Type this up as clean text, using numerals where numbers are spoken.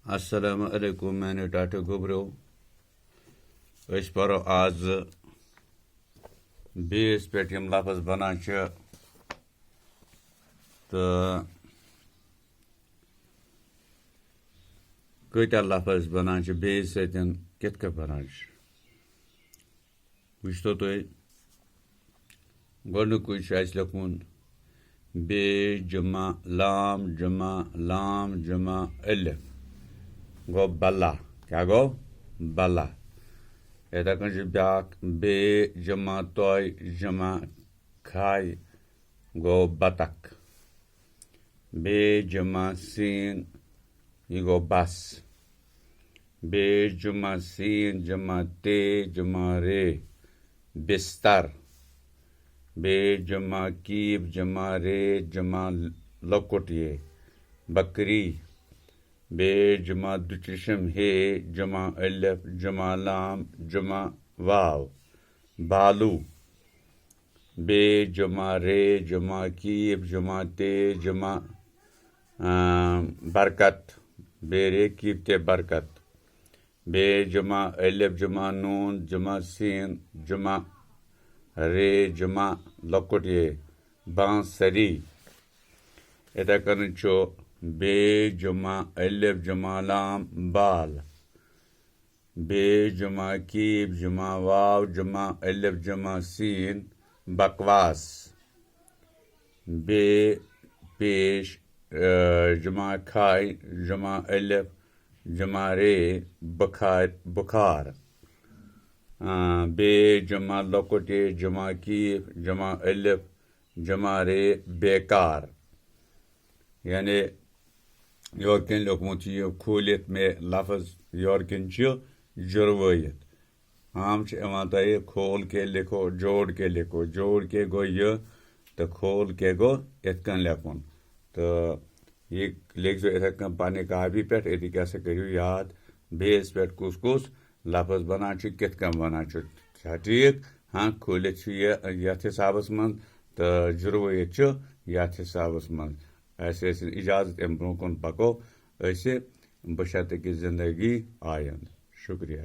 अस्सलामु अलैकुम मैंने टाटे गुबरो अस परो आज बेस पे यम लफ्ज बनान तो कत्या लफ्ज बनान बेस सतन कित बनान वुचतो तुम गोडनुकुय लिखुन बे जमा लाम जमा अलिफ गो बल्ला क्या गो बल्ला इथे कन ब्या बे जमा तोय जमा खाय गो बतख बे जमा सीन ये गो बस बे जमा सीन जमा ते जमा रे बिस्तर बे जमा कीब जमा रे जमा लकुट ये बकरी बे जमा दुचशम हे जमा अलिफ जमा लाम जमा वाव बालू बे जमा रे जमा कीब जमा ते जमा बरकत बे रे कीब ते बरकत बे जमा अलिफ जमा नून जमा सीन जमा रे जमा लकुट ये बांसरी इथे कन बे जमा अलिफ जमा लाम बाल बे जमा कीब जमा वाव जमा अलिफ जमा सीन बकवास बे पेश जमा खाय जमा अलिफ जमा रे बुखार बे जमा लकुटे जमा कीब जमा अलिफ जमा रे बेकार यानी योरकन लोकमुत यह खोलित में लफ्ज योरकन जुर्वत आम तय खोल के लिखो जोड़ के लिखो जोड़ के गो यह तो खोल के गो इतकन लिखुन तो ये लिख जो इथे कन पाने कापी पे ये क्या करू याद बेस पे कुस कुस लफ्ज बनान कित कन बनान ठीक हाँ खोलित ये हिसाबस मन तो जुर्वत ये हिसाबस मन ऐसे इजाज़त अम ब्रोह कुन पको बशर्ते कि जिंदगी आयंद शुक्रिया।